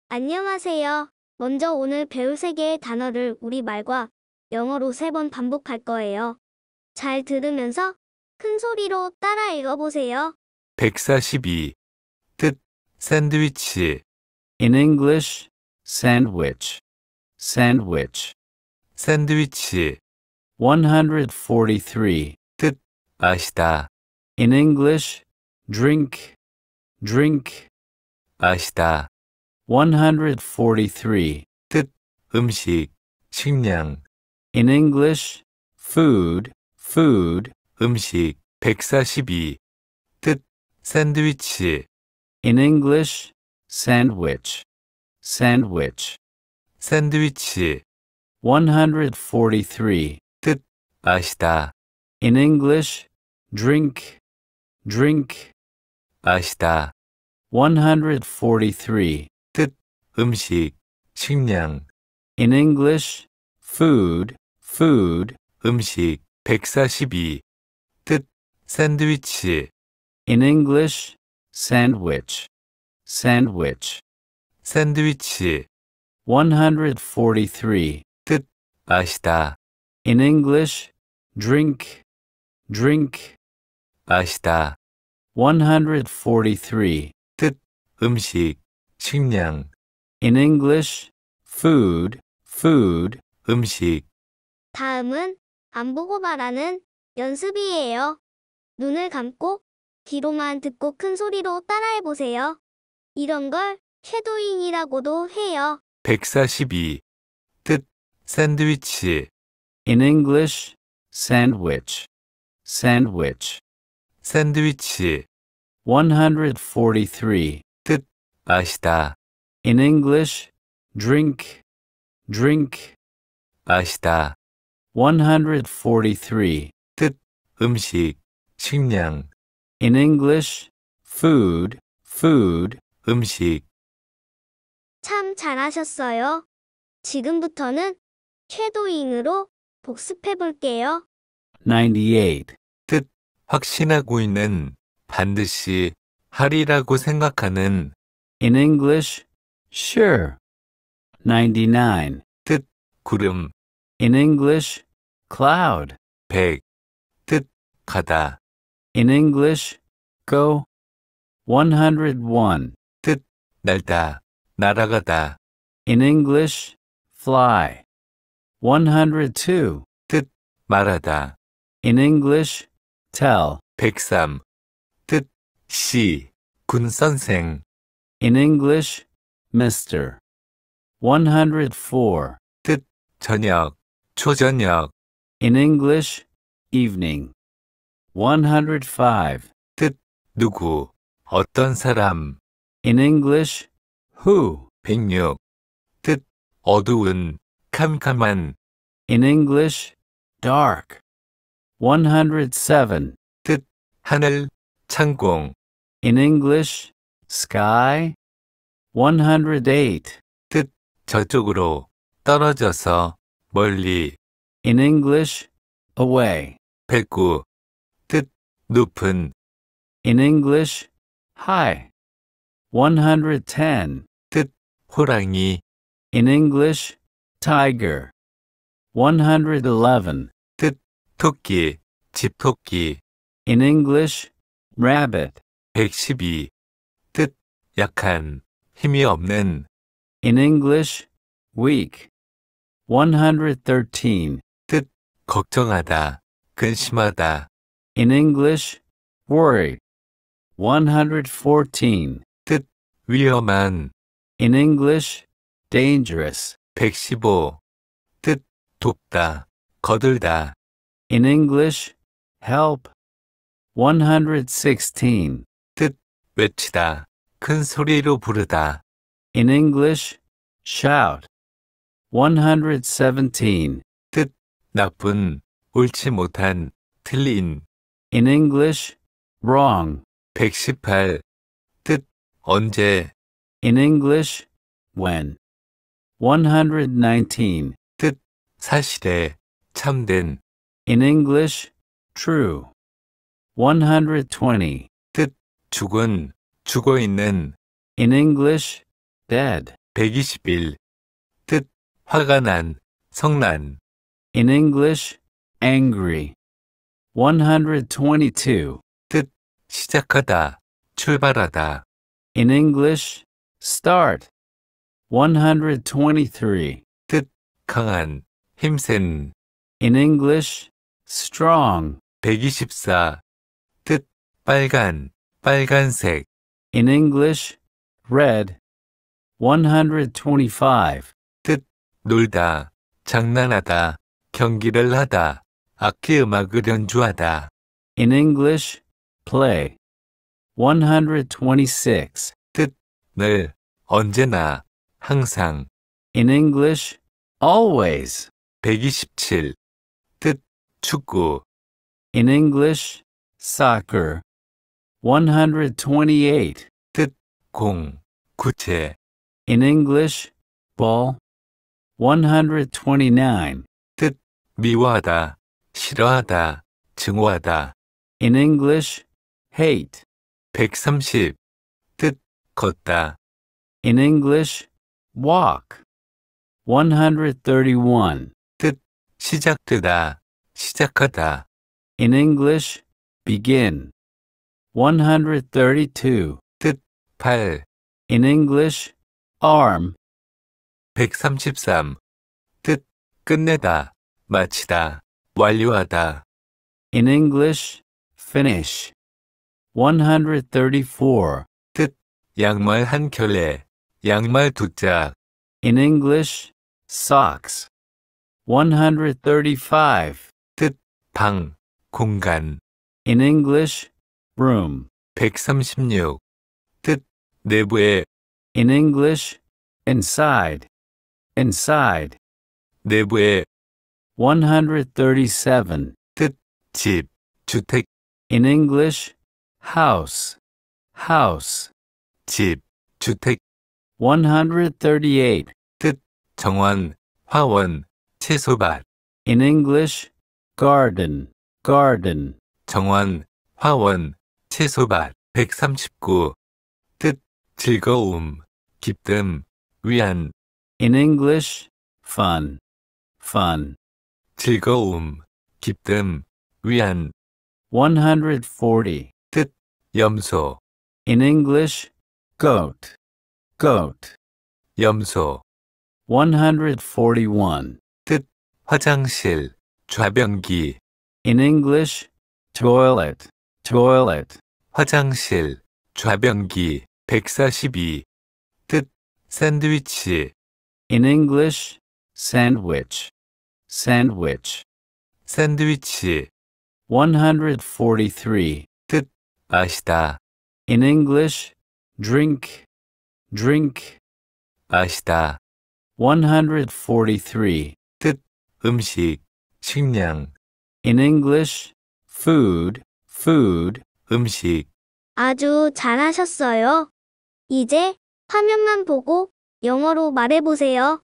안녕하세요. 먼저 오늘 배울 세 개의 단어를 우리말과 영어로 3번 반복할 거예요. 잘 들으면서 큰 소리로 따라 읽어보세요. 142. 뜻, 샌드위치, In English, sandwich, sandwich. 샌드위치, 143. 뜻, 마시다, In English, drink, drink. 마시다, 143. 뜻, 음식, 식량, In English, food, food. 음식, 142. 뜻, 샌드위치, In English, sandwich, sandwich. 샌드위치, 143. 뜻, 마시다, In English, drink, drink. 마시다, 143. 뜻, 음식, 식량, In English, food, food. 음식, 142. 뜻, 샌드위치, In English, sandwich, sandwich. 샌드위치, 143. 뜻, 마시다, In English, drink, drink. 마시다, 143. 뜻, 음식, 식량, In English, food, food. 음식, 다음은 안 보고 말하는 연습이에요. 눈을 감고 귀로만 듣고 큰 소리로 따라해보세요. 이런 걸 쉐도잉이라고도 해요. 142. 뜻, 샌드위치, In English, sandwich, sandwich. 샌드위치, 143. 뜻, 마시다, In English, drink, drink. 마시다, 143. 뜻, 음식, 식량, In English, food, food. 음식, 참 잘하셨어요. 지금부터는 쉐도잉으로 복습해볼게요. 98. 뜻, 확신하고 있는, 반드시 하리라고 생각하는, In English, sure. 99. 뜻, 구름, In English, cloud. 100. 뜻, 가다, In English, go. 101. 뜻, 날다, 날아가다, In English, fly. 102. 뜻, 말하다, In English, tell. 103. 뜻, 시, 군선생, In English, Mr. 104. 뜻, 저녁, 초저녁, In English, evening. 105. 뜻, 누구, 어떤 사람, In English, who. 106. 뜻, 어두운, 캄캄한, In English, dark. 107. 뜻, 하늘, 창공, In English, sky. 108. 뜻, 저쪽으로, 떨어져서, 멀리, In English, away. 109. 뜻, 높은, In English, high. 110. 뜻, 호랑이, In English, tiger. 111. 뜻, 토끼, 집토끼, In English, rabbit. 112. 뜻, 약한, 힘이 없는, In English, weak. 113. 뜻, 걱정하다, 근심하다, In English, worry. 114. 뜻, 위험한, In English, dangerous. 115. 뜻, 돕다, 거들다, In English, help. 116. 뜻, 외치다, 큰 소리로 부르다, In English, shout. 117. 뜻, 나쁜, 옳지 못한, 틀린, In English, wrong. 118. 뜻, 언제, In English, when. 119. 뜻, 사실에, 참된, In English, true. 120. 뜻, 죽은, 죽어있는, In English, dead. 121. 뜻, 화가 난, 성난. In English, angry. 122. 뜻, 시작하다, 출발하다. In English, start. 123. 뜻, 강한, 힘센. In English, strong. 124. 뜻, 빨간, 빨간색. In English, red. 125. 뜻, 놀다, 장난하다, 경기를 하다, 악기 음악을 연주하다. In English, play. 126. 뜻, 늘, 언제나, 항상. In English, always. 127. 뜻, 축구. In English, soccer. 128. 뜻, 공, 구체. In English, ball. 129. 뜻, 미워하다, 싫어하다, 증오하다. In English, hate. 130. 뜻, 걷다. In English, walk. 131. 뜻, 시작되다, 시작하다. In English, begin. 132. 뜻, 발. In English, arm. 133. 뜻, 끝내다, 마치다, 완료하다. In English, finish. 134. 뜻, 양말 한 켤레, 양말 두 짝. In English, socks. 135. 뜻, 방, 공간. In English, room. 136. 뜻, 내부에, In English, inside. Inside. 내부에. 137. 뜻, 집, 주택. In English, house. House. 집, 주택. 138. 뜻, 정원, 화원, 채소밭. In English, garden. Garden. 정원, 화원, 채소밭. 139. 뜻, 즐거움, 기쁨, 위안. In English, fun. Fun. 즐거움, 기쁨, 위안. 140. 뜻, 염소, In English, goat. Goat. 염소. 141. 뜻, 화장실, 좌변기. In English, toilet. Toilet. 화장실, 좌변기. 142. 뜻, 샌드위치, In English, sandwich. Sandwich. 샌드위치. 143. 뜻, 마시다, In English, drink. Drink. 마시다. 143. 뜻, 음식, 식량. In English, food. Food. 음식. 아주 잘하셨어요. 이제 화면만 보고 영어로 말해보세요.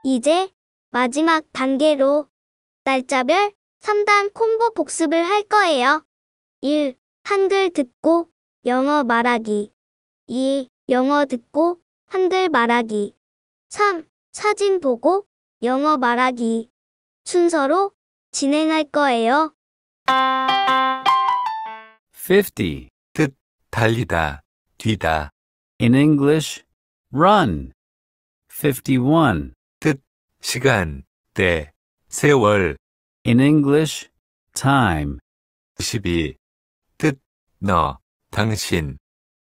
이제 마지막 단계로 날짜별 3단 콤보 복습을 할 거예요. 1. 한글 듣고 영어 말하기. 2. 영어 듣고 한글 말하기. 3. 사진 보고 영어 말하기. 순서로 진행할 거예요. 50. 달리다, 뒤다, In English, run. 51. 시간, 때, 세월, In English, time. 92. 너, 당신,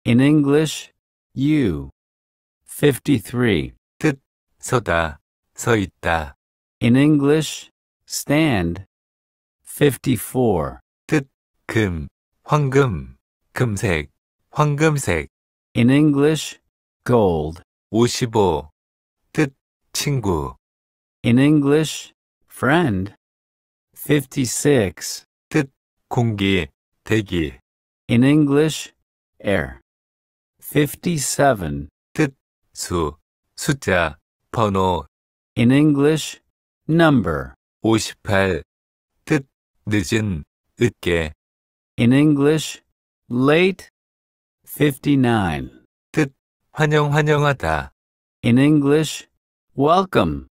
In English, you. 53. 서다, 서 있다, In English, stand. 54. 금, 황금, 금색, 황금색, In English, gold. 55. 친구, In English, friend. 56. 공기, 대기, In English, air. 57. 숫자, 번호, In English, number. 58. 늦은, 늦게, In English, late. 59. 환영하다, In English, welcome.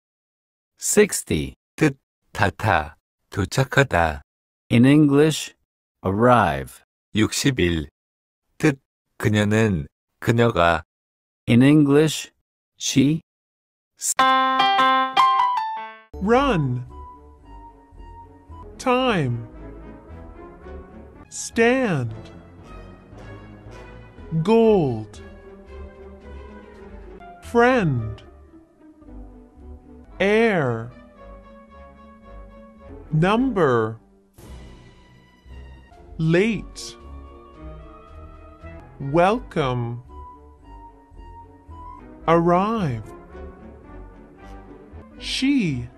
60. 닿다, 도착하다, In English, arrive. 61. 그녀는, 그녀가, In English, she. Run. Time. Stand. Gold. Friend. Air. Number. Late. Welcome. Arrive. She.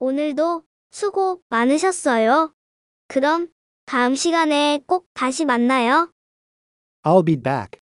오늘도 수고 많으셨어요. 그럼 다음 시간에 꼭 다시 만나요. I'll be back.